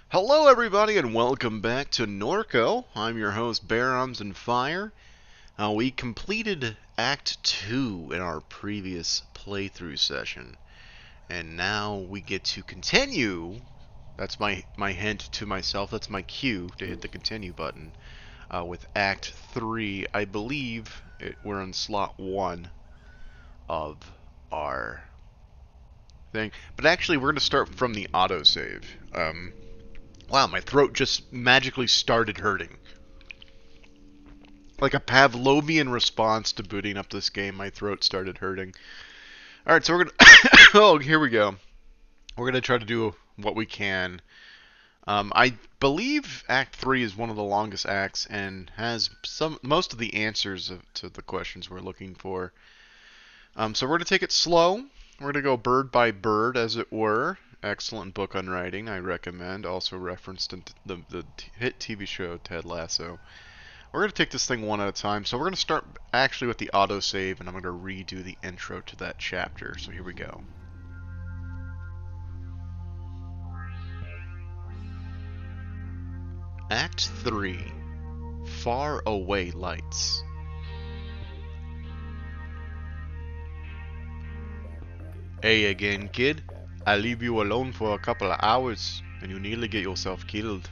Hello everybody and welcome back to Norco. I'm your host Bear Arms and Fire. We completed Act 2 in our previous playthrough session. And now we get to continue. That's my hint to myself. That's my cue to hit the continue button. With Act 3, I believe we're on slot 1 of our thing. But actually we're going to start from the autosave. Wow, my throat just magically started hurting. Like a Pavlovian response to booting up this game, my throat started hurting. Alright, so we're gonna... oh, here we go. We're gonna try to do what we can. I believe Act 3 is one of the longest acts and has most of the answers to the questions we're looking for. So we're gonna take it slow. We're gonna go bird by bird, as it were. Excellent book on writing, I recommend. Also referenced in the hit TV show Ted Lasso. We're going to take this thing one at a time. So we're going to start actually with the autosave, and I'm going to redo the intro to that chapter. So here we go. Act 3. Far Away Lights. Hey again, kid. I leave you alone for a couple of hours, and you nearly get yourself killed.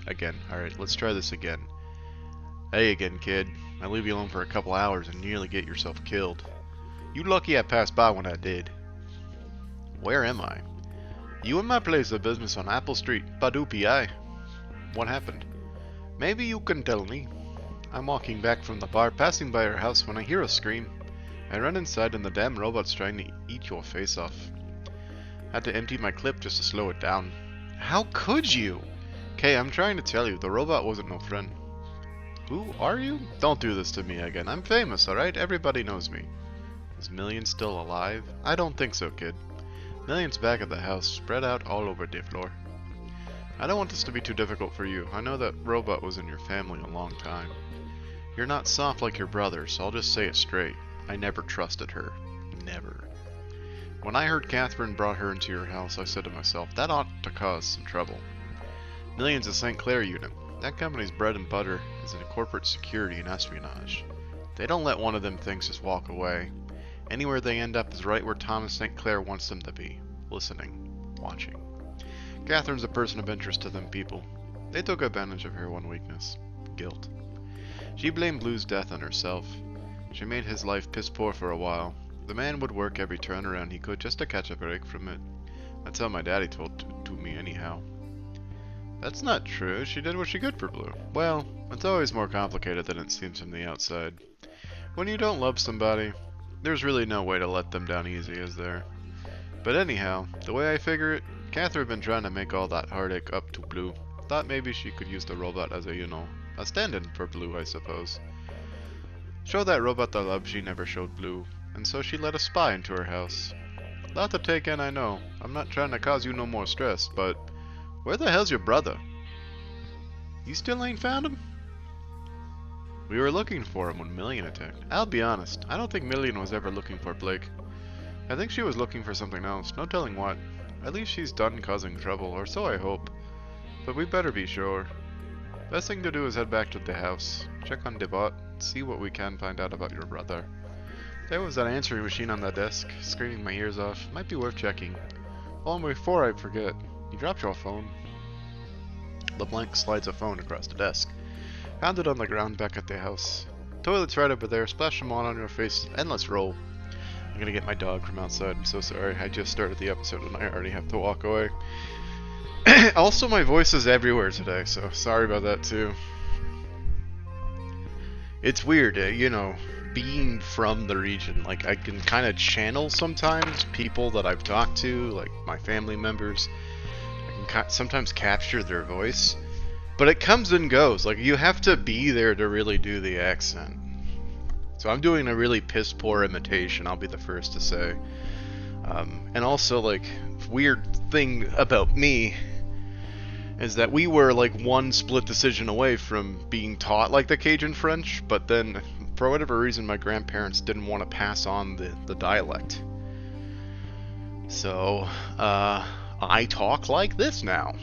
Again. Alright, let's try this again. Hey again, kid. I leave you alone for a couple of hours and nearly get yourself killed. You lucky I passed by when I did. Where am I? You in my place of business on Apple Street, Badu PI. What happened? Maybe you can tell me. I'm walking back from the bar, passing by your house when I hear a scream. I run inside and the damn robot's trying to eat your face off. Had to empty my clip just to slow it down. How could you? Okay, I'm trying to tell you, the robot wasn't no friend. Who are you? Don't do this to me again. I'm famous, alright? Everybody knows me. Is Million still alive? I don't think so, kid. Million's back at the house, spread out all over the floor. I don't want this to be too difficult for you. I know that robot was in your family a long time. You're not soft like your brother, so I'll just say it straight. I never trusted her. Never. When I heard Catherine brought her into your house, I said to myself, that ought to cause some trouble. Million's a St. Clair unit. That company's bread and butter is in corporate security and espionage. They don't let one of them things just walk away. Anywhere they end up is right where Thomas St. Clair wants them to be. Listening. Watching. Catherine's a person of interest to them people. They took advantage of her one weakness. Guilt. She blamed Blue's death on herself. She made his life piss poor for a while. The man would work every turnaround he could just to catch a break from it. That's how my daddy told to me anyhow. That's not true. She did what she could for Blue. Well, it's always more complicated than it seems from the outside. When you don't love somebody, there's really no way to let them down easy, is there? But anyhow, the way I figure it, Catherine had been trying to make all that heartache up to Blue. Thought maybe she could use the robot as a, a stand-in for Blue, I suppose. Show that robot the love she never showed Blue, and so she let a spy into her house. Lot to take in, I know. I'm not trying to cause you no more stress, but where the hell's your brother? You still ain't found him? We were looking for him when Million attacked. I'll be honest, I don't think Million was ever looking for Blake. I think she was looking for something else, no telling what. At least she's done causing trouble, or so I hope. But we better be sure. Best thing to do is head back to the house, check on the bot, see what we can find out about your brother. There was that answering machine on that desk, screaming my ears off. Might be worth checking. Oh, and before I forget, you dropped your phone. LaBlanc slides a phone across the desk. Found it on the ground back at the house. Toilet's right over there, splash them on your face, and let's roll. I'm gonna get my dog from outside, I'm so sorry. I just started the episode and I already have to walk away. Also, my voice is everywhere today, so sorry about that too. It's weird, being from the region. Like, I can kind of channel sometimes people that I've talked to, like my family members. I can sometimes capture their voice, but it comes and goes. Like, you have to be there to really do the accent. So I'm doing a really piss poor imitation, I'll be the first to say. And also, like, weird thing about me is that we were like one split decision away from being taught like the Cajun French, but then for whatever reason, my grandparents didn't want to pass on the dialect. So, I talk like this now.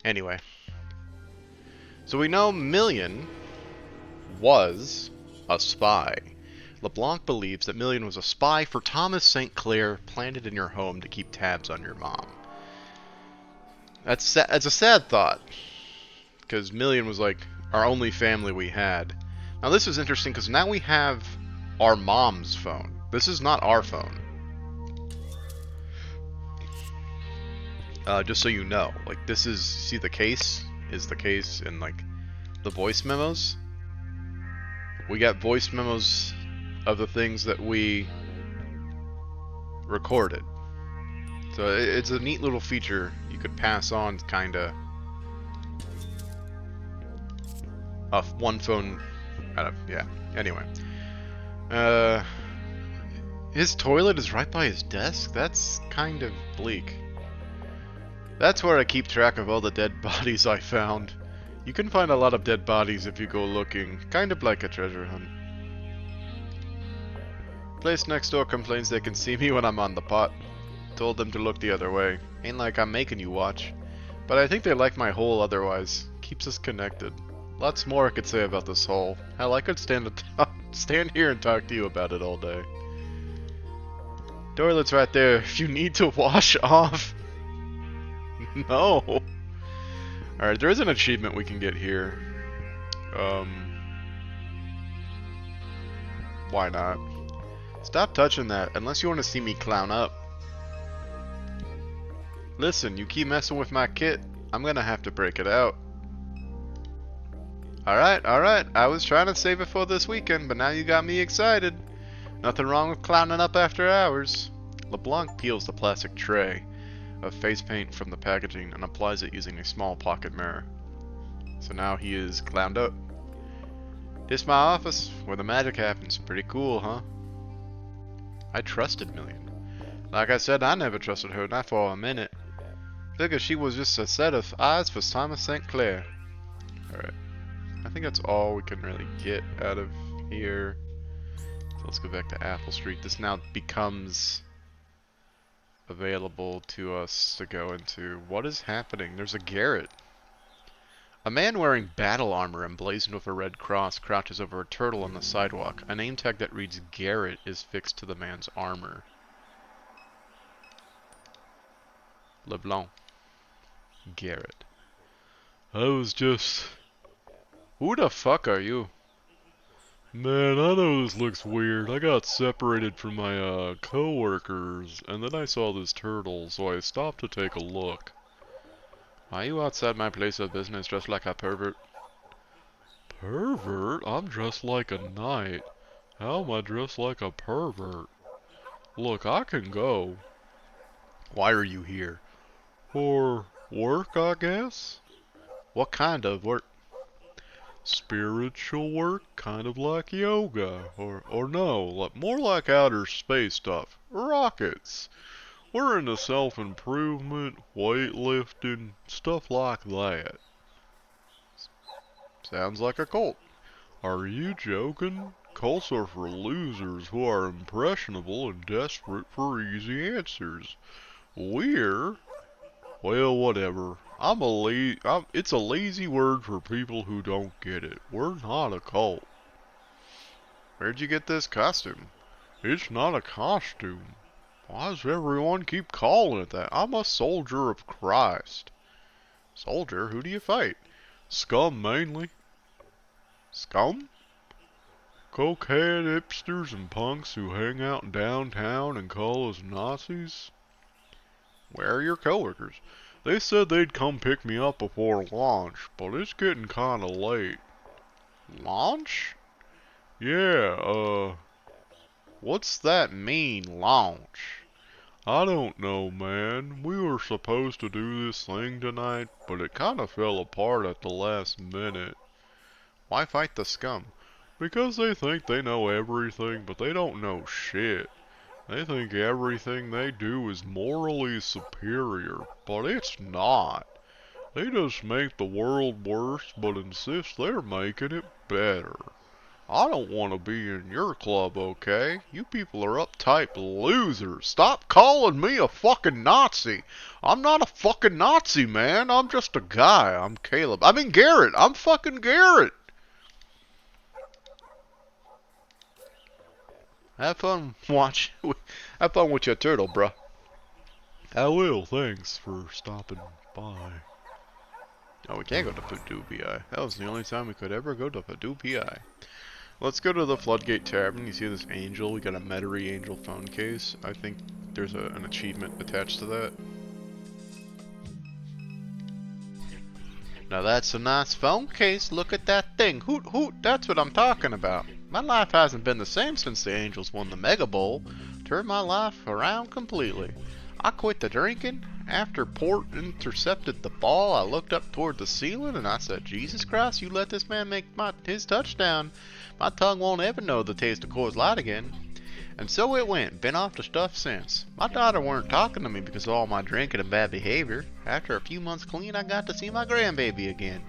Anyway. So we know Million was a spy. LeBlanc believes that Million was a spy for Thomas St. Clair, planted in your home to keep tabs on your mom. That's a sad thought, because Million was like our only family we had. Now this is interesting because now we have our mom's phone. This is not our phone. Just so you know, like this is, see the case is the case in like the voice memos. We got voice memos of the things that we recorded. So it's a neat little feature you could pass on, kinda. Off one phone, yeah. Anyway, his toilet is right by his desk. That's kind of bleak. That's where I keep track of all the dead bodies I found. You can find a lot of dead bodies if you go looking, kind of like a treasure hunt. Place next door complains they can see me when I'm on the pot. Told them to look the other way. Ain't like I'm making you watch. But I think they like my hole otherwise. Keeps us connected. Lots more I could say about this hole. Hell, I could stand here and talk to you about it all day. Toilet's right there if you need to wash off. No. Alright, there is an achievement we can get here. Why not? Stop touching that, unless you want to see me clown up. Listen, you keep messing with my kit, I'm gonna have to break it out. Alright, I was trying to save it for this weekend, but now you got me excited. Nothing wrong with clowning up after hours. LeBlanc peels the plastic tray of face paint from the packaging and applies it using a small pocket mirror. So now he is clowned up. This my office, where the magic happens. Pretty cool, huh? I trusted Million. Like I said, I never trusted her, not for a minute. Figured she was just a set of eyes for Thomas St. Clair. Alright. I think that's all we can really get out of here. So let's go back to Apple Street. This now becomes available to us to go into. What is happening? There's a garret. A man wearing battle armor emblazoned with a red cross crouches over a turtle on the sidewalk. A name tag that reads Garrett is fixed to the man's armor. LeBlanc. Garrett. I was just... Who the fuck are you? Man, I know this looks weird. I got separated from my co-workers, and then I saw this turtle, so I stopped to take a look. Why are you outside my place of business dressed like a pervert? Pervert? I'm dressed like a knight. How am I dressed like a pervert? Look, I can go. Why are you here? For work, I guess? What kind of work? Spiritual work, kind of like yoga, or no, more like outer space stuff. Rockets. We're into self-improvement, weightlifting, stuff like that. Sounds like a cult. Are you joking? Cults are for losers who are impressionable and desperate for easy answers. We're... Well, whatever. It's a lazy word for people who don't get it. We're not a cult. Where'd you get this costume? It's not a costume. Why does everyone keep calling it that? I'm a soldier of Christ. Soldier? Who do you fight? Scum, mainly. Scum? Cokehead hipsters and punks who hang out downtown and call us Nazis? Where are your coworkers? They said they'd come pick me up before lunch, but it's getting kinda late. Launch? Yeah, what's that mean, launch? I don't know, man. We were supposed to do this thing tonight, but it kinda fell apart at the last minute. Why fight the scum? Because they think they know everything, but they don't know shit. They think everything they do is morally superior, but it's not. They just make the world worse, but insist they're making it better. I don't want to be in your club, okay? You people are uptight losers. Stop calling me a fucking Nazi. I'm not a fucking Nazi, man. I'm just a guy. I'm Caleb. I mean Garrett. I'm fucking Garrett. Have fun have fun with your turtle, bruh. I will. Thanks for stopping by. Oh, we can't go to Padupi. That was the only time we could ever go to Padupi. Let's go to the Floodgate Tavern. You see this angel? We got a Metairie angel phone case. I think there's an achievement attached to that. Now that's a nice phone case. Look at that thing. Hoot hoot, that's what I'm talking about. My life hasn't been the same since the Angels won the Mega Bowl. Turned my life around completely. I quit the drinking. After Port intercepted the ball, I looked up toward the ceiling and I said, Jesus Christ, you let this man make his touchdown. My tongue won't ever know the taste of Coors Light again. And so it went. Been off the stuff since. My daughter weren't talking to me because of all my drinking and bad behavior. After a few months clean, I got to see my grandbaby again.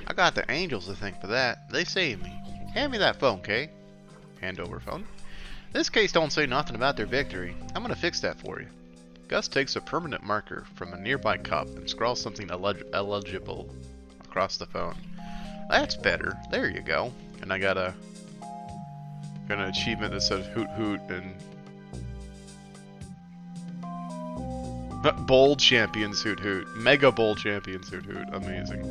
I got the Angels to thank for that. They saved me. Hand me that phone, Kay. Hand over phone. This case don't say nothing about their victory. I'm gonna fix that for you. Gus takes a permanent marker from a nearby cup and scrawls something illegible across the phone. That's better. There you go. And I got an achievement that says hoot hoot and bowl champions hoot hoot. Mega bowl champions hoot hoot. Amazing.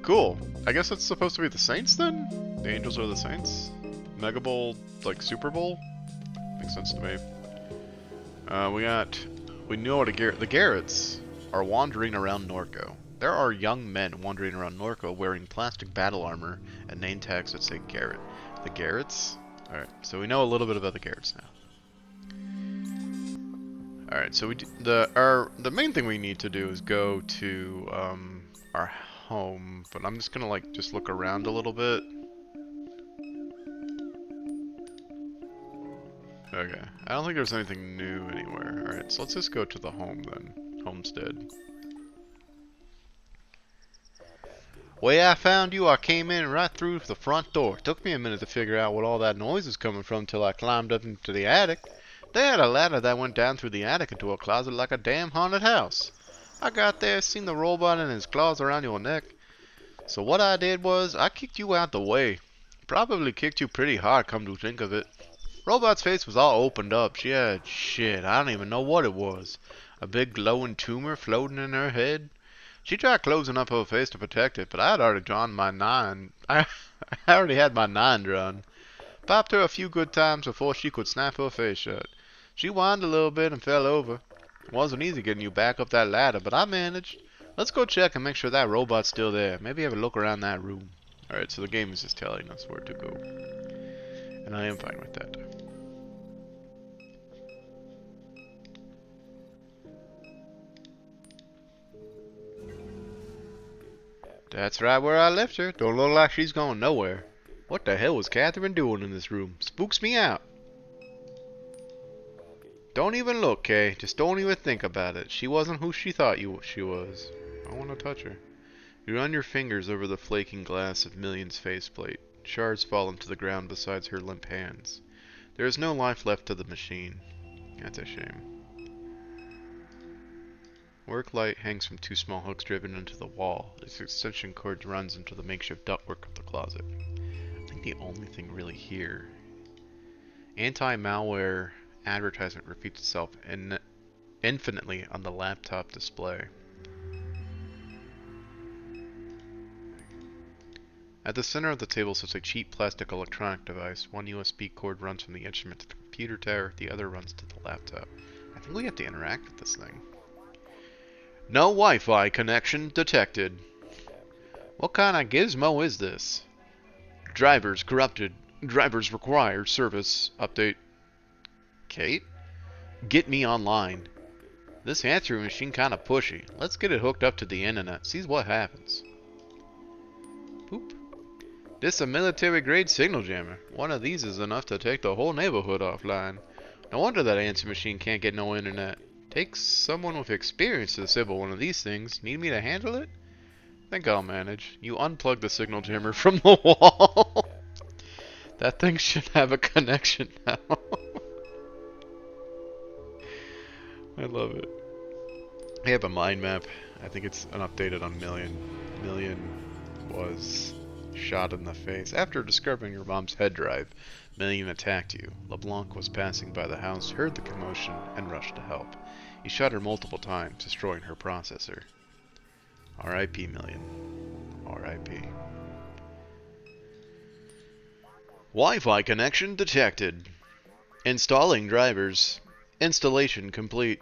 Cool. I guess that's supposed to be the Saints then? The Angels are the Saints? Mega Bowl, like Super Bowl? Makes sense to me. We know what the Garretts are wandering around Norco. There are young men wandering around Norco wearing plastic battle armor and name tags that say Garrett. The Garretts? Alright, so we know a little bit about the Garretts now. Alright, so the main thing we need to do is go to our home, but I'm just gonna just look around a little bit. Okay, I don't think there's anything new anywhere. Alright, so let's just go to the home then. Homestead. Way I found you, I came in right through the front door. Took me a minute to figure out what all that noise was coming from till I climbed up into the attic. They had a ladder that went down through the attic into a closet like a damn haunted house. I got there, seen the robot and his claws around your neck. So what I did was, I kicked you out the way. Probably kicked you pretty hard, come to think of it. Robot's face was all opened up. She had shit, I don't even know what it was. A big glowing tumor floating in her head. She tried closing up her face to protect it, but I had already drawn my 9. I already had my 9 drawn. Popped her a few good times before she could snap her face shut. She whined a little bit and fell over. It wasn't easy getting you back up that ladder, but I managed. Let's go check and make sure that robot's still there. Maybe have a look around that room. Alright, so the game is just telling us where to go. And I am fine with that. That's right where I left her. Don't look like she's going nowhere. What the hell was Catherine doing in this room? Spooks me out. Don't even look, Kay. Just don't even think about it. She wasn't who she thought she was. I want to touch her. You run your fingers over the flaking glass of Million's faceplate. Shards fall into the ground beside her limp hands. There is no life left to the machine. That's a shame. Work light hangs from 2 small hooks driven into the wall. Its extension cord runs into the makeshift ductwork of the closet. I think the only thing really here. Anti-malware advertisement repeats itself infinitely on the laptop display. At the center of the table sits a cheap plastic electronic device. One USB cord runs from the instrument to the computer tower, the other runs to the laptop. I think we have to interact with this thing. No Wi-Fi connection detected. What kind of gizmo is this? Drivers corrupted. Drivers require service update. Kate? Get me online. This answering machine kinda pushy. Let's get it hooked up to the internet. See what happens. Boop. This is a military grade signal jammer. One of these is enough to take the whole neighborhood offline. No wonder that answering machine can't get no internet. Takes someone with experience to disable one of these things. Need me to handle it? Think I'll manage. You unplug the signal jammer from the wall. That thing should have a connection now. I love it. They have a mind map. I think it's an updated on Million. Million was shot in the face. After discovering your mom's head drive, Million attacked you. LeBlanc was passing by the house, heard the commotion, and rushed to help. He shot her multiple times, destroying her processor. R.I.P. Million. R.I.P. Wi-Fi connection detected. Installing drivers. Installation complete.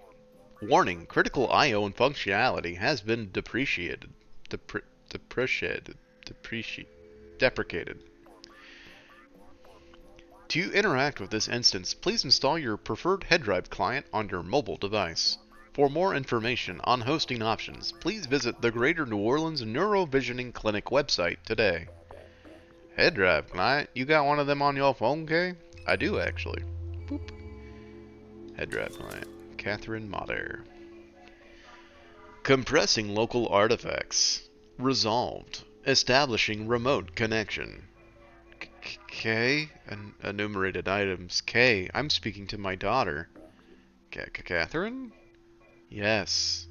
Warning, critical I/O and functionality has been depreciated. Deprecated. To interact with this instance, please install your preferred head drive client on your mobile device. For more information on hosting options, please visit the Greater New Orleans Neurovisioning Clinic website today. Head drive client? You got one of them on your phone, Kay? I do, actually. Boop. Head drive client. Catherine Motter. Compressing local artifacts. Resolved. Establishing remote connection. K? Enumerated items. K. I'm speaking to my daughter. Catherine? Yes.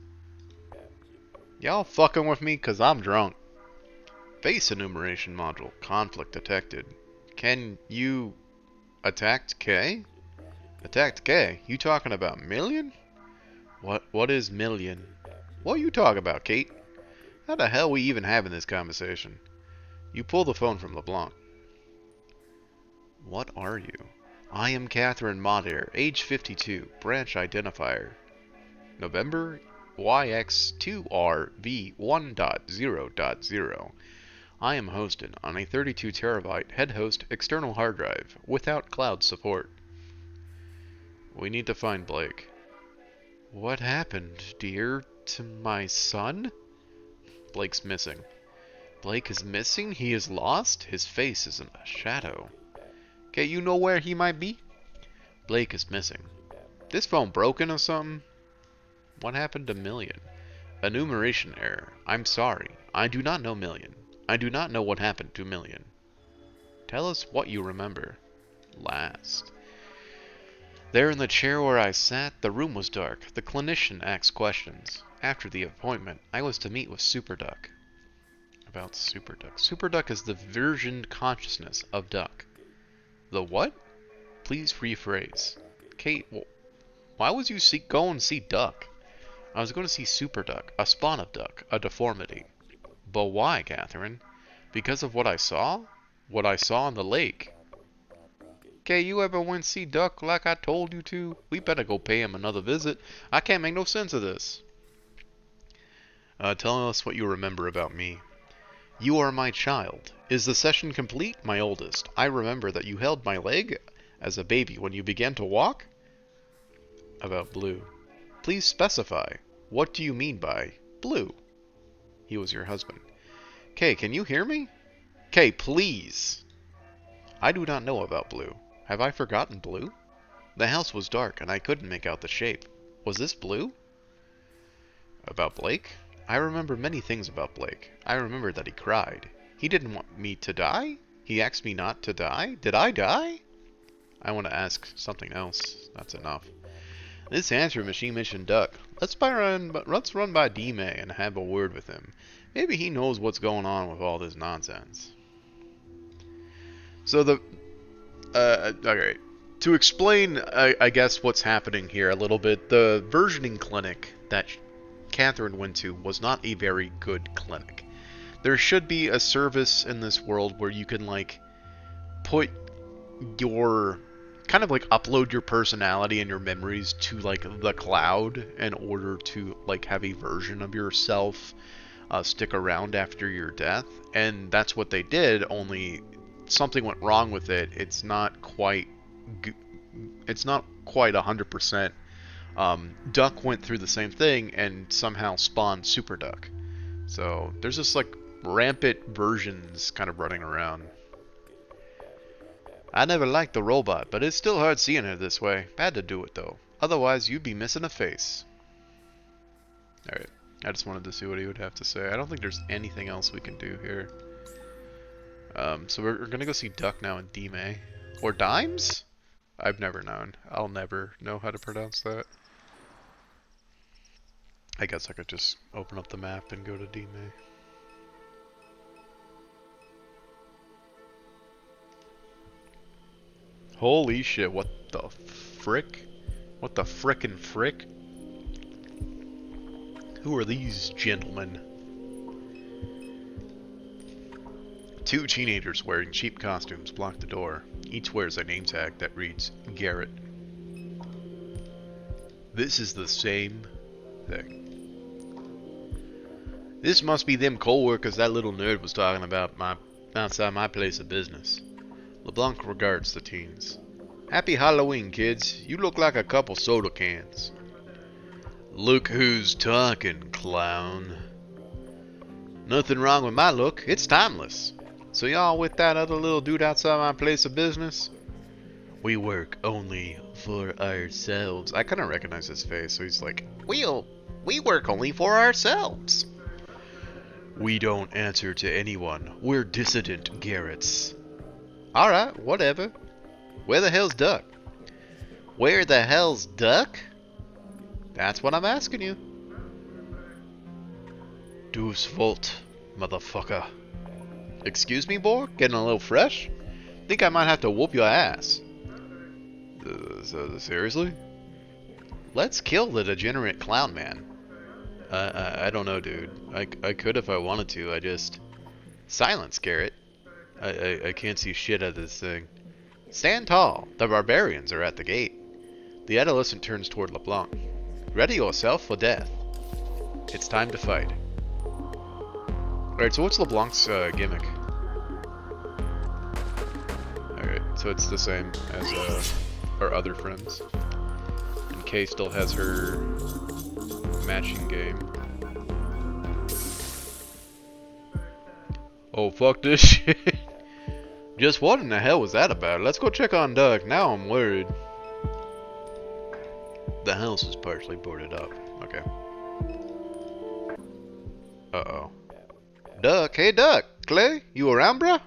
Y'all fucking with me? Cause I'm drunk. Face enumeration module. Conflict detected. Can you... Attacked K? Attacked K? You talking about Million? What is Million? What are you talking about, Kate? How the hell are we even having this conversation? You pull the phone from LeBlanc. What are you? I am Catherine Motter, age 52, branch identifier. November YX2RV1.0.0. I am hosted on a 32 terabyte head host external hard drive without cloud support. We need to find Blake. What happened, dear, to my son? Blake's missing. Blake is missing? He is lost? His face is in a shadow. Okay, you know where he might be? Blake is missing. This phone broken or something? What happened to Million? Enumeration error. I'm sorry. I do not know Million. I do not know what happened to Million. Tell us what you remember. Last. There in the chair where I sat, the room was dark. The clinician asked questions. After the appointment, I was to meet with Super Duck. About Super Duck. Super Duck is the versioned consciousness of Duck. The what? Please rephrase. Kate, why was you go and see Duck? I was going to see Super Duck, a spawn of Duck, a deformity. But why, Catherine? Because of what I saw? What I saw in the lake. Okay, you ever went see Duck like I told you to? We better go pay him another visit. I can't make no sense of this. Tell us what you remember about me. You are my child. Is the session complete, my oldest? I remember that you held my leg as a baby when you began to walk? About Blue. Please specify. What do you mean by Blue? He was your husband. Kay, can you hear me? Kay, please. I do not know about Blue. Have I forgotten Blue? The house was dark and I couldn't make out the shape. Was this Blue? About Blake? I remember many things about Blake. I remember that he cried. He didn't want me to die? He asked me not to die? Did I die? I want to ask something else. That's enough. This answer machine mentioned Duck. Let's run by D-May and have a word with him. Maybe he knows what's going on with all this nonsense. So okay. To explain, I guess, what's happening here a little bit, the versioning clinic that Catherine went to was not a very good clinic. There should be a service in this world where you can, like, put your... kind of, like, upload your personality and your memories to, like, the cloud in order to, like, have a version of yourself stick around after your death. And that's what they did, only something went wrong with it. It's not quite 100%. Duck went through the same thing and somehow spawned Super Duck. So there's just like rampant versions kind of running around. I never liked the robot, but it's still hard seeing her this way. Had to do it though. Otherwise you'd be missing a face. Alright. I just wanted to see what he would have to say. I don't think there's anything else we can do here. So we're gonna go see Duck now in Dime. Or Dimes? I've never known. I'll never know how to pronounce that. I guess I could just open up the map and go to Dime. Holy shit, what the frick? What the frickin' frick? Who are these gentlemen? Two teenagers wearing cheap costumes block the door. Each wears a name tag that reads Garrett. This is the same thing. This must be them co-workers that little nerd was talking about outside my place of business. LeBlanc regards the teens. Happy Halloween, kids. You look like a couple soda cans. Look who's talking, clown. Nothing wrong with my look. It's timeless. So y'all with that other little dude outside my place of business? We work only for ourselves. I kind of recognize his face, so he's like, we work only for ourselves. We don't answer to anyone. We're dissident Garretts. Alright, whatever. Where the hell's Duck? Where the hell's Duck? That's what I'm asking you. Deuce Volt, motherfucker. Excuse me, boy? Getting a little fresh? Think I might have to whoop your ass. Seriously? Let's kill the degenerate clown man. I don't know, dude. I could if I wanted to. I just... Silence, Garrett. I can't see shit out of this thing. Stand tall. The barbarians are at the gate. The adolescent turns toward LeBlanc. Ready yourself for death. It's time to fight. Alright, so what's LeBlanc's gimmick? Alright, so it's the same as our other friends. And Kay still has her matching game. Oh, fuck this shit. Just what in the hell was that about? Let's go check on Doug. Now I'm worried. The house is partially boarded up. Okay. Uh-oh. Duck, hey Duck, Clay, you around, bruh?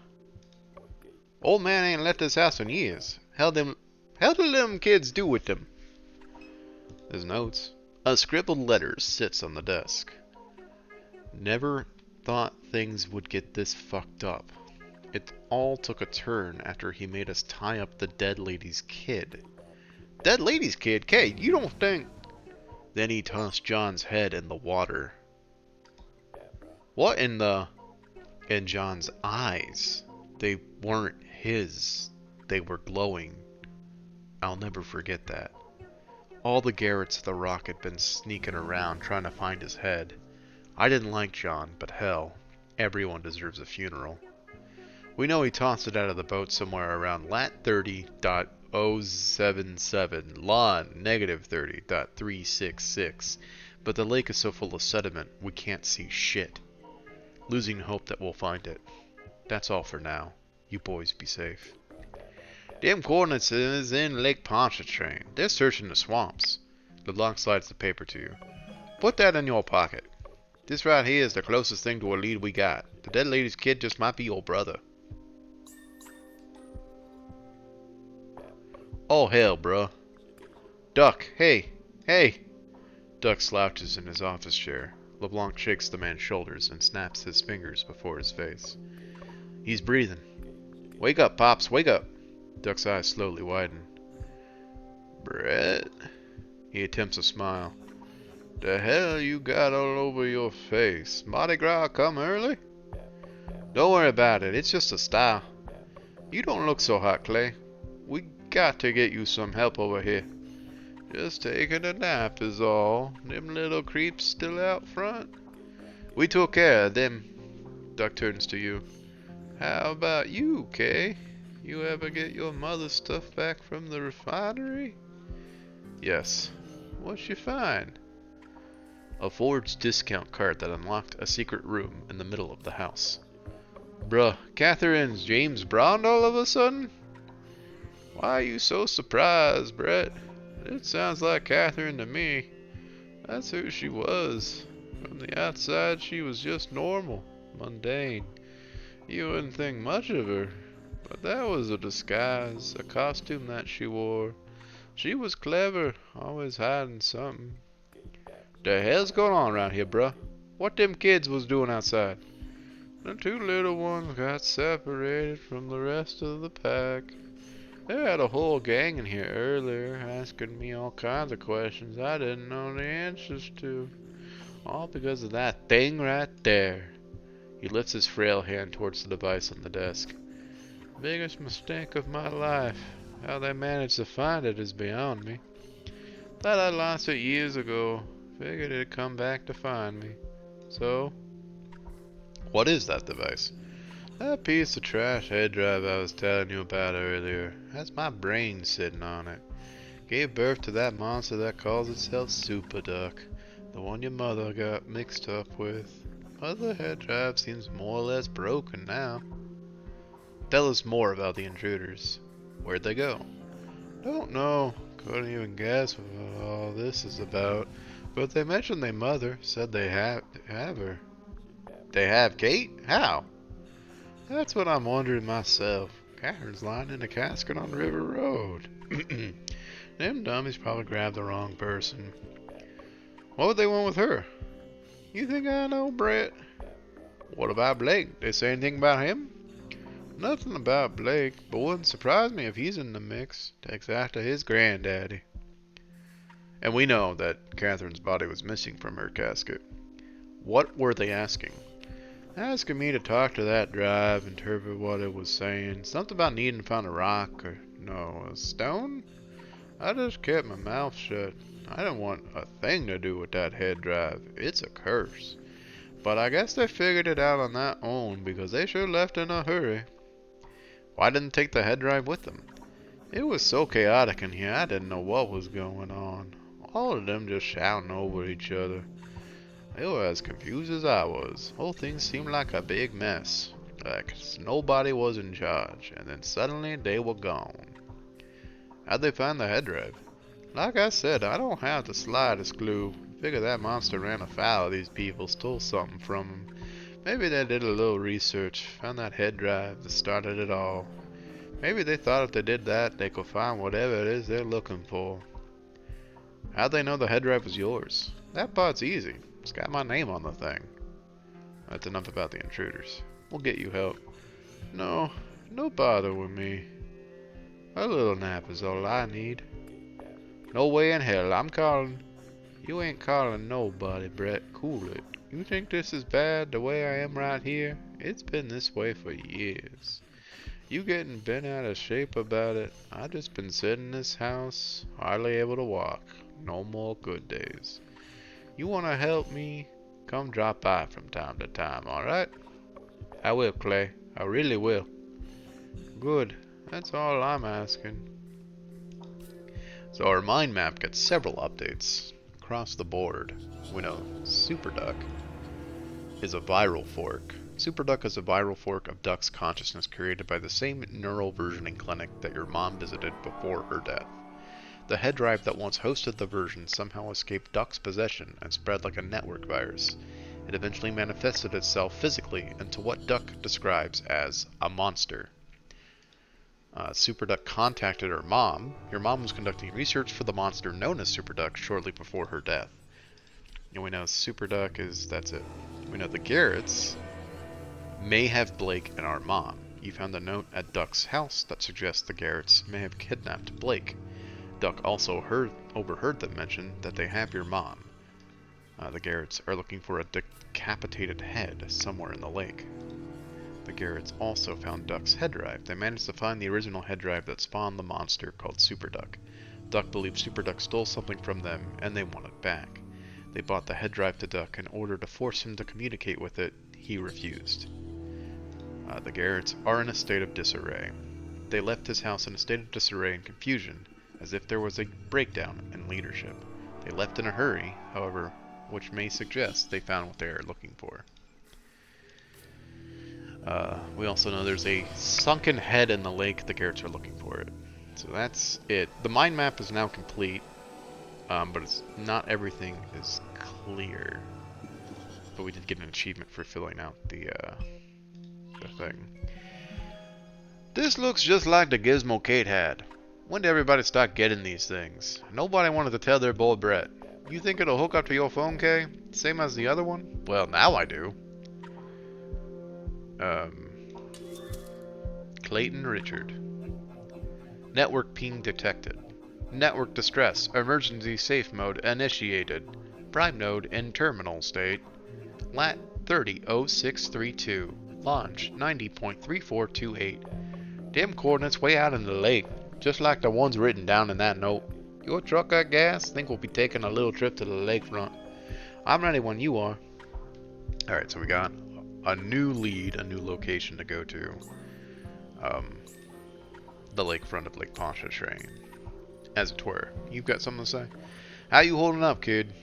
Old man ain't left this house in years. How did them kids do with them? There's notes. A scribbled letter sits on the desk. Never thought things would get this fucked up. It all took a turn after he made us tie up the dead lady's kid. Dead lady's kid? Kate, you don't think... Then he tossed John's head in the water. What in the... In John's eyes. They weren't his. They were glowing. I'll never forget that. All the Garretts of the Rock had been sneaking around trying to find his head. I didn't like John, but hell, everyone deserves a funeral. We know he tossed it out of the boat somewhere around lat 30.077, lon negative 30.366, but the lake is so full of sediment we can't see shit. Losing hope that we'll find it. That's all for now. You boys be safe. Them coordinates is in Lake Pontchartrain. They're searching the swamps. LeBlanc slides the paper to you. Put that in your pocket. This right here is the closest thing to a lead we got. The dead lady's kid just might be your brother. Oh hell, bruh. Duck, hey, hey! Duck slouches in his office chair. LeBlanc shakes the man's shoulders and snaps his fingers before his face. He's breathing. Wake up, Pops, wake up! Duck's eyes slowly widen. Brett? He attempts a smile. The hell you got all over your face? Mardi Gras come early? Don't worry about it, it's just a style. You don't look so hot, Clay. We got to get you some help over here. Just taking a nap is all. Them little creeps still out front. We took care of them. Duck turns to you. How about you, Kay? You ever get your mother's stuff back from the refinery? Yes. What'd you find? A forged discount card that unlocked a secret room in the middle of the house. Bruh, Catherine's James Bond all of a sudden? Why are you so surprised, Brett? It sounds like Catherine to me. That's who she was. From the outside, she was just normal, mundane. You wouldn't think much of her, but that was a disguise, a costume that she wore. She was clever, always hiding something. The hell's going on around here, bruh? What them kids was doing outside? The two little ones got separated from the rest of the pack. They had a whole gang in here earlier, asking me all kinds of questions I didn't know the answers to. All because of that thing right there. He lifts his frail hand towards the device on the desk. Biggest mistake of my life. How they managed to find it is beyond me. Thought I lost it years ago. Figured it'd come back to find me. So, what is that device? That piece of trash head drive I was telling you about earlier. That's my brain sitting on it. Gave birth to that monster that calls itself Super Duck. The one your mother got mixed up with. But the head drive seems more or less broken now. Tell us more about the intruders. Where'd they go? Don't know. Couldn't even guess what all this is about. But they mentioned their mother. Said they have her. They have Kate? How? That's what I'm wondering myself. Catherine's lying in a casket on River Road. Them dummies probably grabbed the wrong person. What would they want with her? You think I know, Brett? What about Blake? They say anything about him? Nothing about Blake, but wouldn't surprise me if he's in the mix. Takes after his granddaddy. And we know that Catherine's body was missing from her casket. What were they asking? Asking me to talk to that drive, interpret what it was saying. Something about needing to find a rock or, no, a stone? I just kept my mouth shut. I didn't want a thing to do with that head drive. It's a curse. But I guess they figured it out on their own because they sure left in a hurry. Why didn't they take the head drive with them? It was so chaotic in here, I didn't know what was going on. All of them just shouting over each other. They were as confused as I was. Whole thing seemed like a big mess. Like nobody was in charge, and then suddenly they were gone. How'd they find the head drive? Like I said, I don't have the slightest clue. Figure that monster ran afoul of these people, stole something from them. Maybe they did a little research, found that head drive that started it all. Maybe they thought if they did that, they could find whatever it is they're looking for. How'd they know the head drive was yours? That part's easy. It's got my name on the thing. That's enough about the intruders. We'll get you help. No, no bother with me. A little nap is all I need. No way in hell, I'm calling. You ain't calling nobody, Brett. Cool it. You think this is bad the way I am right here? It's been this way for years. You getting bent out of shape about it. I just been sitting in this house, hardly able to walk. No more good days. You wanna help me? Come drop by from time to time, alright? I will, Clay. I really will. Good. That's all I'm asking. So our mind map gets several updates across the board. We know Super Duck is a viral fork. Super Duck is a viral fork of Duck's consciousness created by the same neural versioning clinic that your mom visited before her death. The head drive that once hosted the version somehow escaped Duck's possession and spread like a network virus. It eventually manifested itself physically into what Duck describes as a monster. Super Duck contacted her mom. Your mom was conducting research for the monster known as Super Duck shortly before her death. And we know Super Duck is, that's it. We know the Garretts may have Blake and our mom. You found a note at Duck's house that suggests the Garretts may have kidnapped Blake. Duck also overheard them mention that they have your mom. The Garretts are looking for a decapitated head somewhere in the lake. The Garretts also found Duck's head drive. They managed to find the original head drive that spawned the monster called Super Duck. Duck believes Super Duck stole something from them, and they want it back. They bought the head drive to Duck in order to force him to communicate with it. He refused. The Garretts are in a state of disarray. They left his house in a state of disarray and confusion, as if there was a breakdown in leadership. They left in a hurry, however, which may suggest they found what they are looking for. We also know there's a sunken head in the lake. The Garretts are looking for it. So that's it. The mind map is now complete, but it's not everything is clear. But we did get an achievement for filling out the the thing. This looks just like the gizmo Kate had. When did everybody start getting these things? Nobody wanted to tell their boy Brett. You think it'll hook up to your phone, Kay? Same as the other one? Well, now I do. Clayton Richard. Network ping detected. Network distress. Emergency safe mode initiated. Prime node in terminal state. Lat 300632. Launch 90.3428. Dim coordinates way out in the lake, just like the ones written down in that note. Your truck got gas? Think we'll be taking a little trip to the lakefront. I'm ready when you are. Alright, so we got a new lead, a new location to go to. The lakefront of Lake Pontchartrain. As it were. You've got something to say? How you holding up, kid?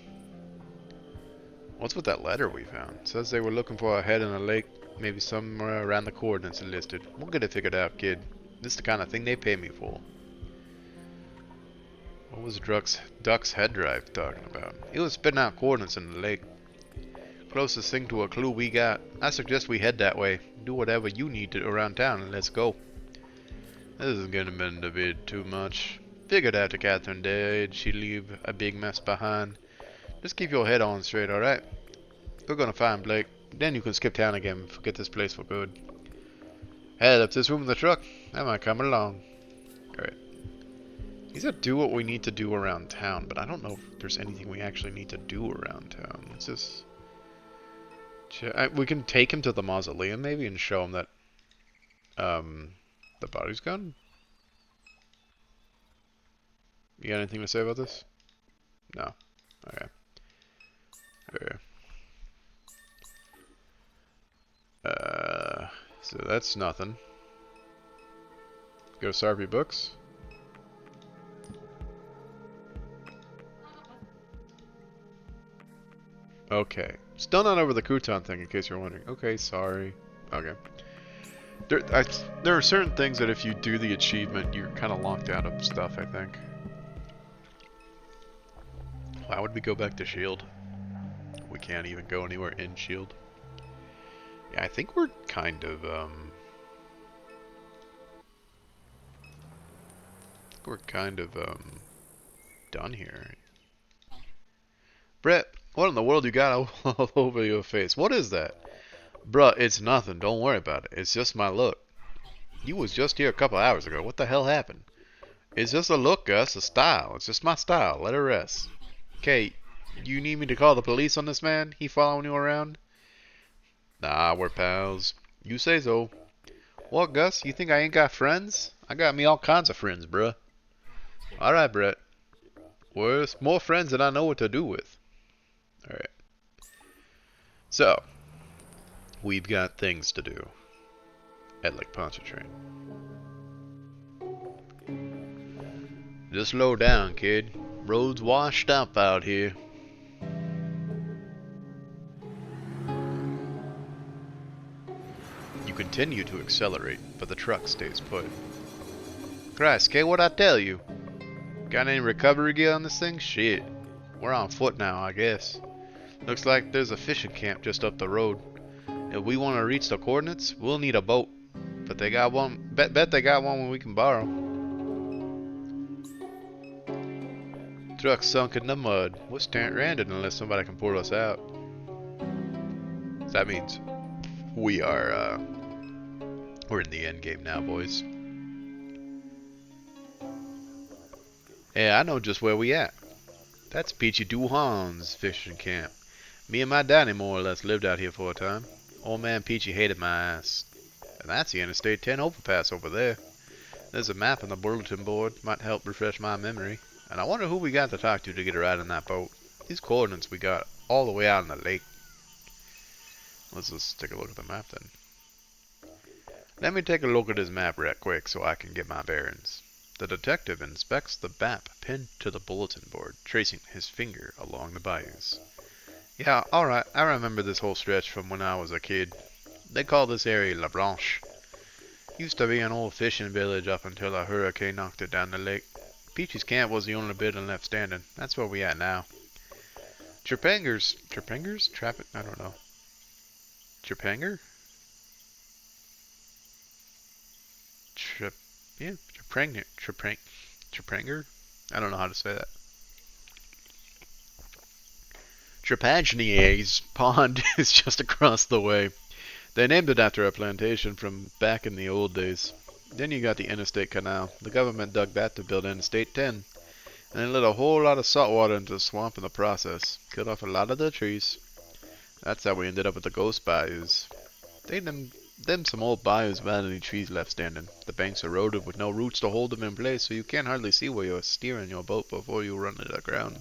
What's with that letter we found? It says they were looking for a head in a lake, maybe somewhere around the coordinates listed. We'll get it figured out, kid. This is the kind of thing they pay me for. What was Duck's head drive talking about? It was spitting out coordinates in the lake. Closest thing to a clue we got. I suggest we head that way. Do whatever you need to around town and let's go. This is gonna bend a bit too much. Figured after Catherine died, she'd leave a big mess behind. Just keep your head on straight, alright? We're gonna find Blake. Then you can skip town again and forget this place for good. Head up to this room in the truck. That might come along. Alright. He said do what we need to do around town, but I don't know if there's anything we actually need to do around town. Let's just... we can take him to the mausoleum maybe and show him that the body's gone. You got anything to say about this? No. Okay. Okay. So that's nothing. Go to Sarpy Books. Okay. Still not over the crouton thing, in case you're wondering. Okay, sorry. Okay. There are certain things that if you do the achievement, you're kind of locked out of stuff, I think. Why would we go back to S.H.I.E.L.D.? We can't even go anywhere in S.H.I.E.L.D. Yeah, I think we're kind of, done here. Brett, what in the world you got all over your face? What is that? Bruh, it's nothing. Don't worry about it. It's just my look. You was just here a couple hours ago. What the hell happened? It's just a look, Gus. A style. It's just my style. Let it rest. Okay, you need me to call the police on this man? He following you around? Nah, we're pals. You say so. What, Gus? You think I ain't got friends? I got me all kinds of friends, bruh. Alright, Brett. Well, more friends than I know what to do with. Alright. So, we've got things to do at Lake Pontchartrain. Just slow down, kid. Road's washed up out here. You continue to accelerate, but the truck stays put. Christ, Kay, what'd I tell you? Got any recovery gear on this thing? Shit. We're on foot now, I guess. Looks like there's a fishing camp just up the road. If we want to reach the coordinates, we'll need a boat. But they got one. Bet they got one we can borrow. Truck sunk in the mud. We're stranded unless somebody can pull us out. So that means we are, we're in the end game now, boys. Yeah, I know just where we at. That's Peachy Doohan's fishing camp. Me and my daddy more or less lived out here for a time. Old man Peachy hated my ass. And that's the Interstate 10 overpass over there. There's a map on the bulletin board. Might help refresh my memory. And I wonder who we got to talk to get a ride in that boat. These coordinates we got all the way out in the lake. Let's just take a look at the map then. Let me take a look at this map right quick so I can get my bearings. The detective inspects the map pinned to the bulletin board, tracing his finger along the bayous. Yeah, alright, I remember this whole stretch from when I was a kid. They call this area LaBranche. Used to be an old fishing village up until a hurricane knocked it down the lake. Peachy's camp was the only building left standing. That's where we at now. Trapangers? I don't know. Trapanger? Trip, yeah, Trepranger? I don't know how to say that. Trepagnier's pond is just across the way. They named it after a plantation from back in the old days. Then you got the Interstate Canal. The government dug that to build Interstate 10. And they let a whole lot of salt water into the swamp in the process. Killed off a lot of the trees. That's how we ended up with the ghost bayous. Them some old bayous without any trees left standing. The banks eroded with no roots to hold them in place, so you can't hardly see where you're steering your boat before you run into the ground.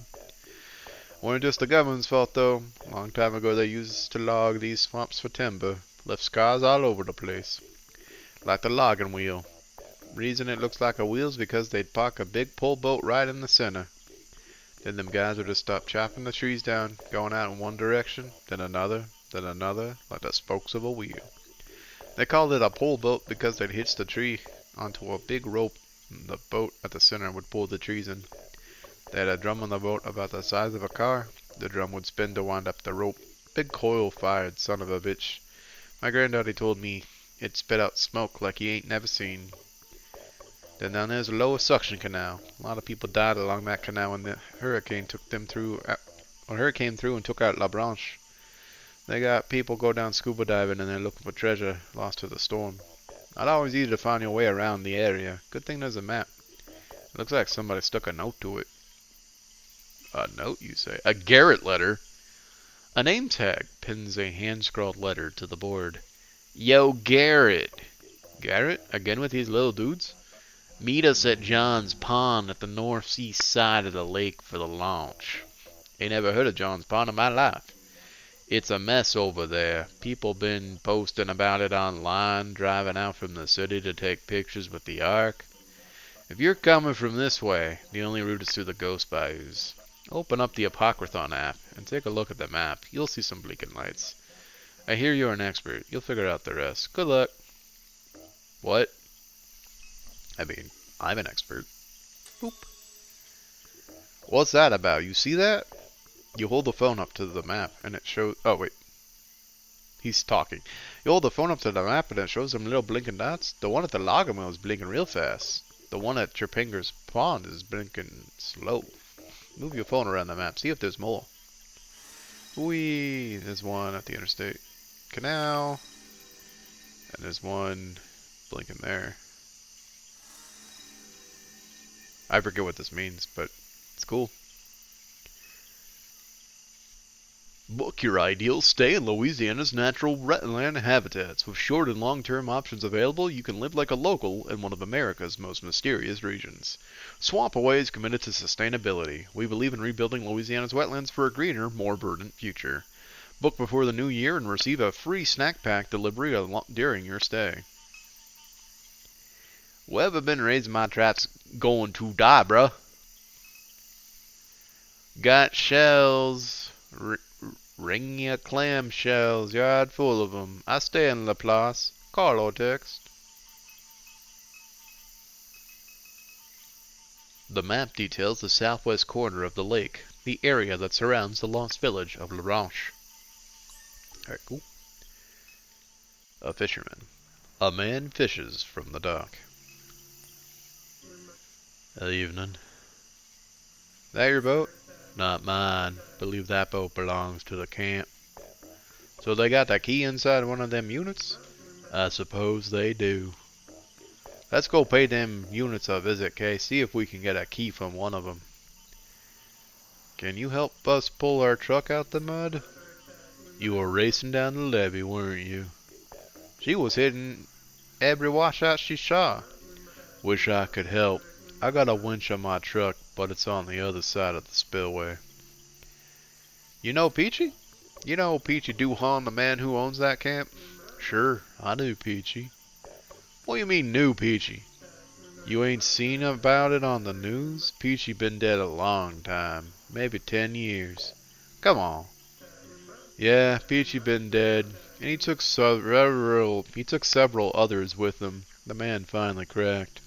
Weren't just the government's fault though. A long time ago they used to log these swamps for timber. Left scars all over the place. Like the logging wheel. Reason it looks like a wheel's because they'd park a big pull boat right in the center. Then them guys would just stop chopping the trees down, going out in one direction, then another, like the spokes of a wheel. They called it a pull boat because they'd hitch the tree onto a big rope, and the boat at the center would pull the trees in. They had a drum on the boat about the size of a car. The drum would spin to wind up the rope. Big coil-fired son of a bitch. My granddaddy told me it spit out smoke like he ain't never seen. Then down there's a lower suction canal. A lot of people died along that canal when the hurricane came through and took out LaBranche. They got people go down scuba diving and they're looking for treasure lost to the storm. Not always easy to find your way around the area. Good thing there's a map. It looks like somebody stuck a note to it. A note, you say? A Garrett letter? A name tag pins a hand-scrawled letter to the board. Yo, Garrett. Garrett? Again with these little dudes? Meet us at John's Pond at the northeast side of the lake for the launch. Ain't never heard of John's Pond in my life. It's a mess over there. People been posting about it online, driving out from the city to take pictures with the Ark. If you're coming from this way, the only route is through the Ghost Bayous. Open up the Apocryphon app and take a look at the map. You'll see some blinking lights. I hear you're an expert. You'll figure out the rest. Good luck. What? I mean, I'm an expert. Boop. What's that about? You see that? You hold the phone up to the map and it shows... Oh, wait. He's talking. You hold the phone up to the map and it shows some little blinking dots. The one at the logger mill is blinking real fast. The one at Trepinger's Pond is blinking slow. Move your phone around the map. See if there's more. Whee! There's one at the Interstate Canal. And there's one blinking there. I forget what this means, but it's cool. Book your ideal stay in Louisiana's natural wetland habitats. With short and long-term options available, you can live like a local in one of America's most mysterious regions. Swamp Away is committed to sustainability. We believe in rebuilding Louisiana's wetlands for a greener, more verdant future. Book before the new year and receive a free snack pack delivery during your stay. Whoever been raising my traps going to die, bruh. Got shells. Ring your clam shells, yard full of 'em. I stay in Laplace. Carlo text. The map details the southwest corner of the lake, the area that surrounds the lost village of LaBranche. Alright, cool. A fisherman. A man fishes from the dock. Evening. That your boat? Not mine. Believe that boat belongs to the camp. So they got the key inside one of them units? I suppose they do. Let's go pay them units a visit, Kay. See if we can get a key from one of them. Can you help us pull our truck out the mud? You were racing down the levee, weren't you? She was hitting every washout she saw. Wish I could help. I got a winch on my truck, but it's on the other side of the spillway. You know Peachy? You know Peachy Doohan, the man who owns that camp? Sure, I knew Peachy. What do you mean knew Peachy? You ain't seen about it on the news? Peachy been dead a long time, maybe 10 years. Come on. Yeah, Peachy been dead, and he took several others with him. The man finally cracked.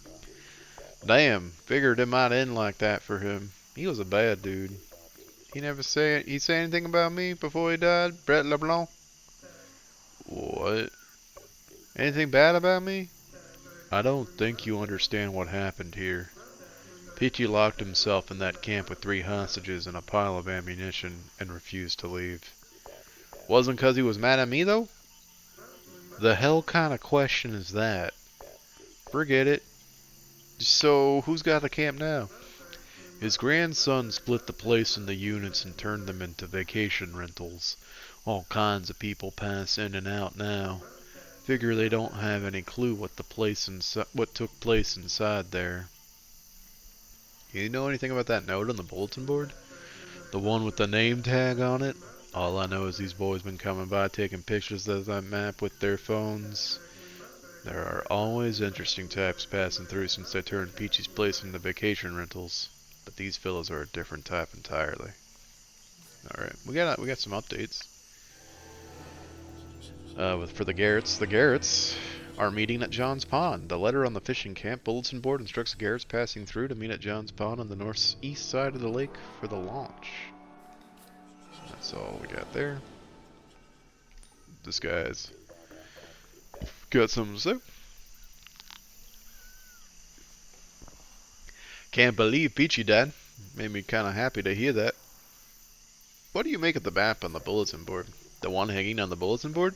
Damn, figured it might end like that for him. He was a bad dude. He say anything about me before he died, Brett LeBlanc? What? Anything bad about me? I don't think you understand what happened here. Peachy locked himself in that camp with 3 hostages and a pile of ammunition and refused to leave. Wasn't 'cause he was mad at me, though? The hell kind of question is that? Forget it. So, who's got the camp now? His grandson split the place into units and turned them into vacation rentals. All kinds of people pass in and out now. Figure they don't have any clue what took place inside there. You know anything about that note on the bulletin board? The one with the name tag on it? All I know is these boys been coming by taking pictures of that map with their phones. There are always interesting types passing through since they turned Peachy's place into vacation rentals. But these fellas are a different type entirely. Alright, we got some updates. For the Garretts are meeting at John's Pond. The letter on the fishing camp bulletin board instructs the Garretts passing through to meet at John's Pond on the northeast side of the lake for the launch. That's all we got there. This guy's got something to say. Can't believe Peachy died. Made me kind of happy to hear that. What do you make of the map on the bulletin board? The one hanging on the bulletin board?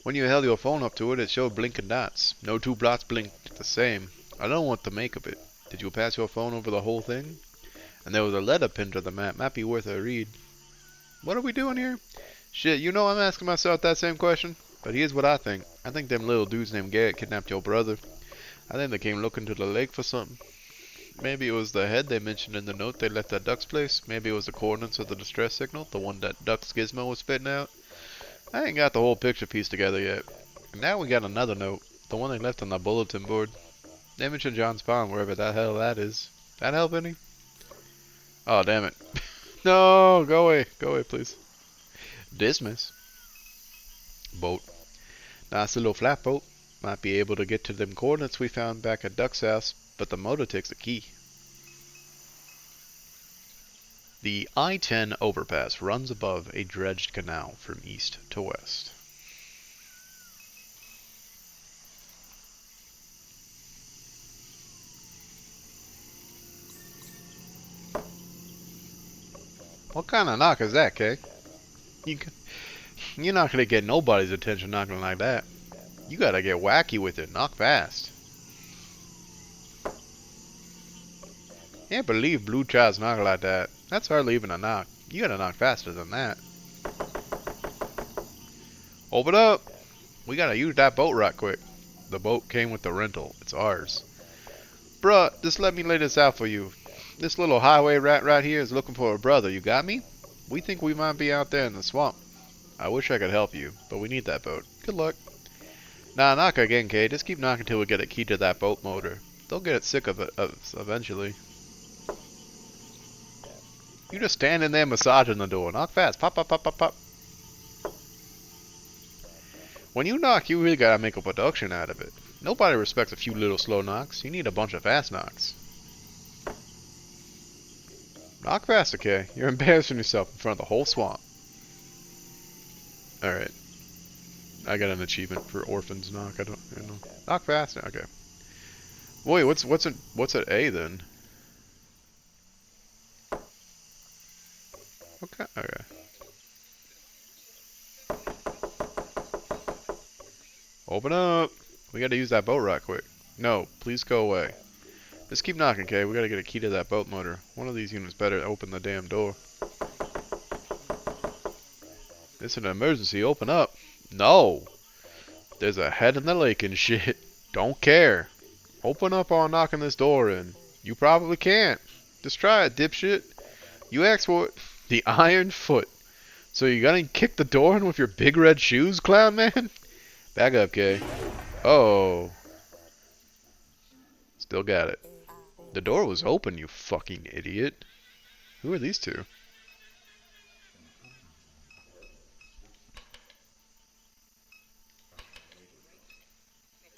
When you held your phone up to it, it showed blinking dots. No 2 dots blinked the same. I don't know what to make of it. Did you pass your phone over the whole thing? And there was a letter pinned to the map. Might be worth a read. What are we doing here? Shit, you know I'm asking myself that same question. But here's what I think. I think them little dudes named Garrett kidnapped your brother. I think they came looking to the lake for something. Maybe it was the head they mentioned in the note they left at Duck's place. Maybe it was the coordinates of the distress signal, the one that Duck's gizmo was spitting out. I ain't got the whole picture pieced together yet. And now we got another note, the one they left on the bulletin board. They mentioned John's Pond, wherever the hell that is. That help any? Oh, damn it. No, go away, please. Dismiss. Boat. Nice little flatboat. Might be able to get to them coordinates we found back at Duck's house, but the motor takes the key. The I-10 overpass runs above a dredged canal from east to west. What kind of knock is that, Kay? You're not gonna get nobody's attention knocking like that. You gotta get wacky with it. Knock fast. Can't believe Blue Child's knock like that. That's hardly even a knock. You gotta knock faster than that. Open up! We gotta use that boat right quick. The boat came with the rental. It's ours. Bruh, just let me lay this out for you. This little highway rat right here is looking for a brother. You got me? We think we might be out there in the swamp. I wish I could help you, but we need that boat. Good luck. Nah, knock again, Kay. Just keep knocking till we get a key to that boat motor. They'll get sick of it eventually. You just stand in there massaging the door. Knock fast. Pop, pop, pop, pop, pop. When you knock, you really gotta make a production out of it. Nobody respects a few little slow knocks. You need a bunch of fast knocks. Knock fast, okay? You're embarrassing yourself in front of the whole swamp. Alright. I got an achievement for orphans knock. I don't know. Knock fast. Okay. Wait, what's at A then? Okay. Okay. Open up. We gotta use that boat right quick. No, please go away. Just keep knocking, okay? We gotta get a key to that boat motor. One of these units better open the damn door. It's an emergency. Open up. No. There's a head in the lake and shit. Don't care. Open up on knocking this door in. You probably can't. Just try it, dipshit. You asked for it. The iron foot. So you gonna kick the door in with your big red shoes, clown man? Back up, Kay. Oh. Still got it. The door was open, you fucking idiot. Who are these two?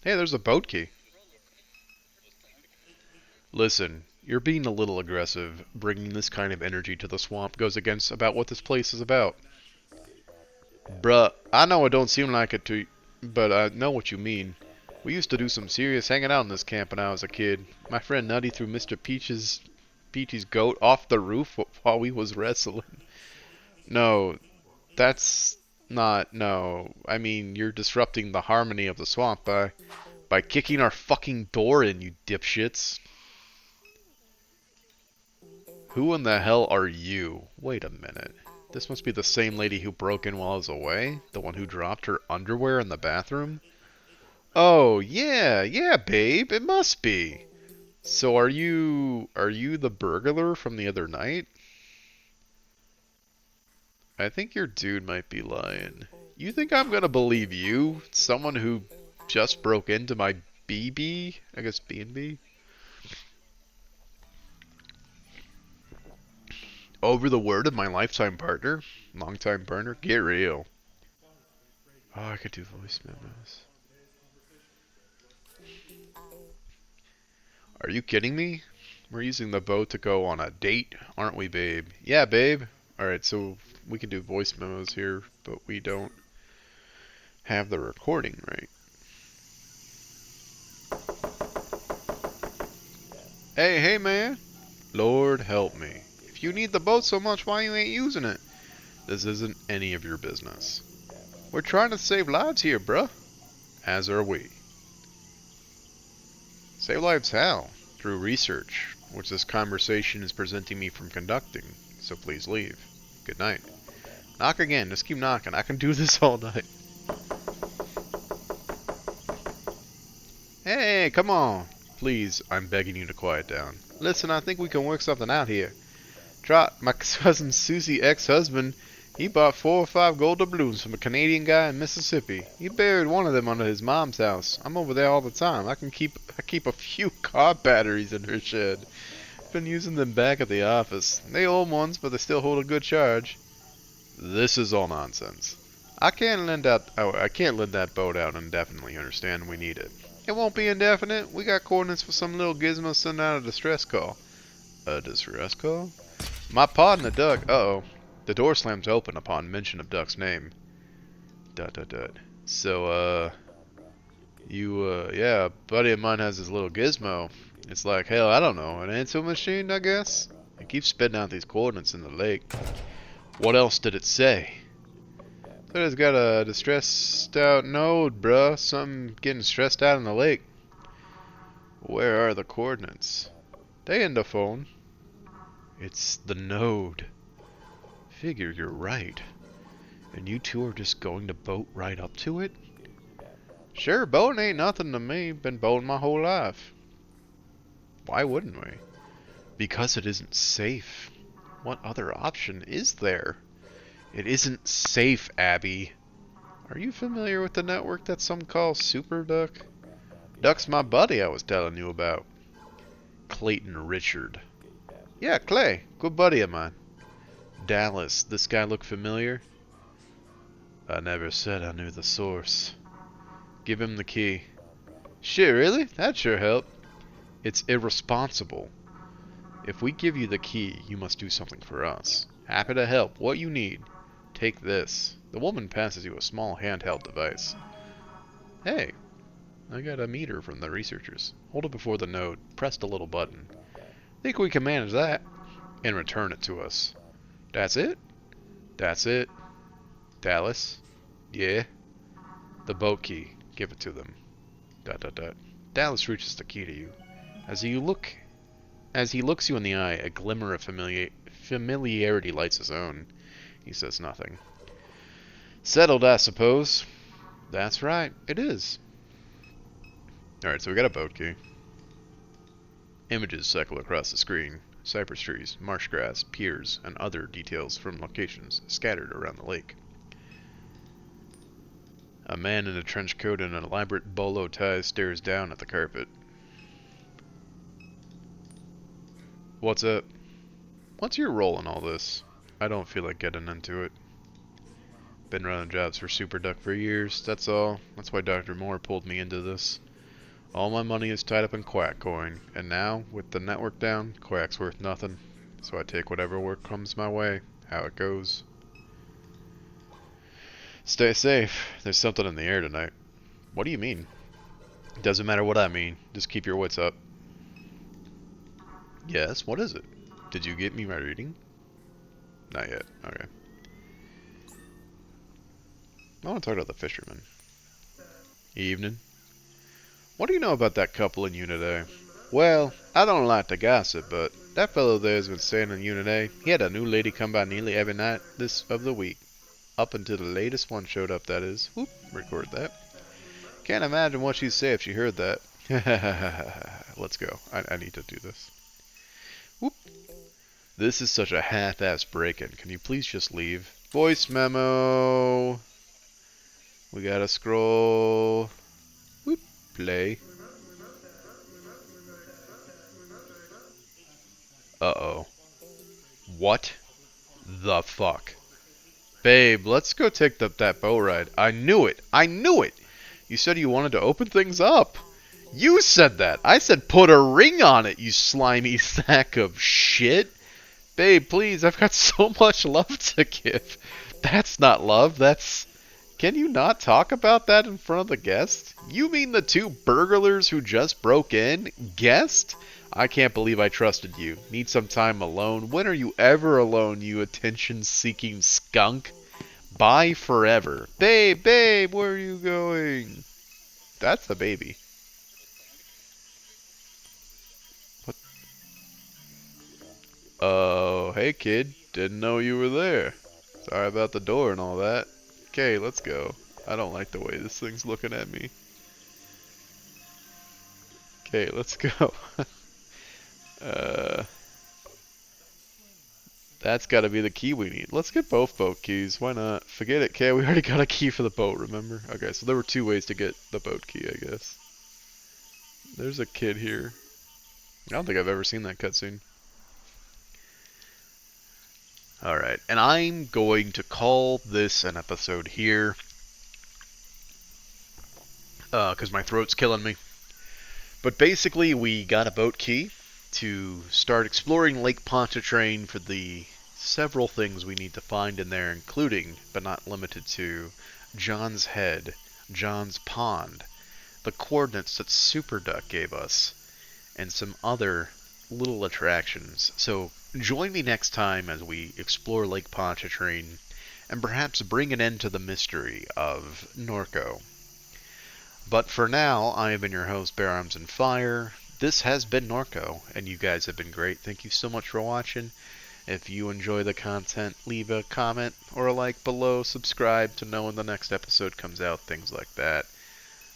Hey, there's a boat key. Listen, you're being a little aggressive. Bringing this kind of energy to the swamp goes against about what this place is about. Bruh, I know it don't seem like it to, but I know what you mean. We used to do some serious hanging out in this camp when I was a kid. My friend Nutty threw Mr. Peachy's goat off the roof while we was wrestling. No, that's not, no. I mean, you're disrupting the harmony of the swamp by kicking our fucking door in, you dipshits. Who in the hell are you? Wait a minute. This must be the same lady who broke in while I was away? The one who dropped her underwear in the bathroom? Oh, yeah, yeah, babe, it must be. So are you the burglar from the other night? I think your dude might be lying. You think I'm gonna believe you? Someone who just broke into my BB? I guess B&B? Over the word of my lifetime partner? Longtime partner? Get real. Oh, I could do voice memos. Are you kidding me? We're using the boat to go on a date, aren't we, babe? Yeah, babe. Alright, so we can do voice memos here, but we don't have the recording right. Hey, man. Lord help me. If you need the boat so much, why you ain't using it? This isn't any of your business. We're trying to save lives here, bruh. As are we. Save lives how? Through research, which this conversation is preventing me from conducting, so please leave. Good night. Knock again, just keep knocking. I can do this all night. Hey, come on. Please, I'm begging you to quiet down. Listen, I think we can work something out here. Trot, my cousin Susie ex-husband, he bought 4 or 5 gold doubloons from a Canadian guy in Mississippi. He buried one of them under his mom's house. I'm over there all the time. I keep a few car batteries in her shed. Been using them back at the office. They old ones, but they still hold a good charge. This is all nonsense. I can't lend that boat out indefinitely, understand? We need it. It won't be indefinite. We got coordinates for some little gizmo sending out a distress call. A distress call? My partner, Duck. Uh-oh. The door slams open upon mention of Duck's name. Dot dot dot. So, yeah, a buddy of mine has this little gizmo. It's like, hell, I don't know, an answer machine, I guess? It keeps spitting out these coordinates in the lake. What else did it say? Said it's got a distressed out node, bruh. Something getting stressed out in the lake. Where are the coordinates? They in the phone. It's the node. Figure you're right. And you two are just going to boat right up to it? Sure, boating ain't nothing to me. Been boating my whole life. Why wouldn't we? Because it isn't safe. What other option is there? It isn't safe, Abby. Are you familiar with the network that some call Super Duck? Duck's my buddy I was telling you about. Clayton Richard. Yeah, Clay. Good buddy of mine. Dallas. This guy look familiar? I never said I knew the source. Give him the key. Shit, really? That'd sure help. It's irresponsible. If we give you the key, you must do something for us. Happy to help. What you need. Take this. The woman passes you a small handheld device. Hey, I got a meter from the researchers. Hold it before the node. Press the little button. Think we can manage that. And return it to us. That's it? That's it. Dallas? Yeah? The boat key. Give it to them. Dot dot dot. Dallas reaches the key to you. As he looks you in the eye, a glimmer of familiarity lights his own. He says nothing. Settled, I suppose. That's right, it is. Alright, so we got a boat key. Images cycle across the screen. Cypress trees, marsh grass, piers, and other details from locations scattered around the lake. A man in a trench coat and an elaborate bolo tie stares down at the carpet. What's up? What's your role in all this? I don't feel like getting into it. Been running jobs for Super Duck for years, that's all. That's why Dr. Moore pulled me into this. All my money is tied up in Quack coin, and now, with the network down, Quack's worth nothing. So I take whatever work comes my way, how it goes. Stay safe. There's something in the air tonight. What do you mean? Doesn't matter what I mean. Just keep your wits up. Yes, what is it? Did you get me my reading? Not yet. Okay. I want to talk about the fisherman. Evening. What do you know about that couple in Unit A? Well, I don't like to gossip, but that fellow there's been staying in Unit A. He had a new lady come by nearly every night this of the week. Up until the latest one showed up, that is. Whoop, record that. Can't imagine what she'd say if she heard that. Let's go. I need to do this. Whoop. This is such a half-ass break-in. Can you please just leave? Voice memo. We gotta scroll. Whoop. Play. Uh-oh. What the fuck? Babe, let's go take that boat ride. I knew it. I knew it. You said you wanted to open things up. You said that. I said put a ring on it, you slimy sack of shit. Babe, please, I've got so much love to give. That's not love, that's... Can you not talk about that in front of the guests? You mean the two burglars who just broke in? Guest? I can't believe I trusted you. Need some time alone? When are you ever alone, you attention-seeking skunk? Bye forever. Babe, babe, where are you going? That's a baby. What? Oh, hey kid. Didn't know you were there. Sorry about the door and all that. Okay, let's go. I don't like the way this thing's looking at me. Okay, let's go. uh, that's gotta be the key we need. Let's get both boat keys. Why not? Forget it, okay? We already got a key for the boat, remember? Okay, so there were two ways to get the boat key, I guess. There's a kid here. I don't think I've ever seen that cutscene. Alright, and I'm going to call this an episode here. Because my throat's killing me. But basically, we got a boat key to start exploring Lake Pontchartrain for the several things we need to find in there, including, but not limited to, John's Head, John's Pond, the coordinates that Super Duck gave us, and some other little attractions. So join me next time as we explore Lake Pontchartrain and perhaps bring an end to the mystery of Norco. But for now, I have been your host, Bear Arms and Fire. This has been Norco, and you guys have been great. Thank you so much for watching. If you enjoy the content, leave a comment or a like below. Subscribe to know when the next episode comes out, things like that.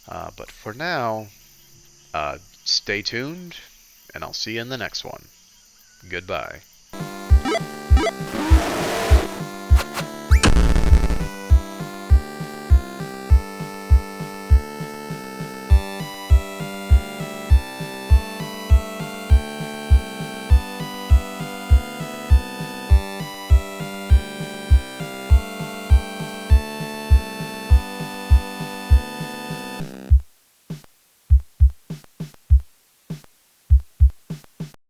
But for now, stay tuned, and I'll see you in the next one. Goodbye.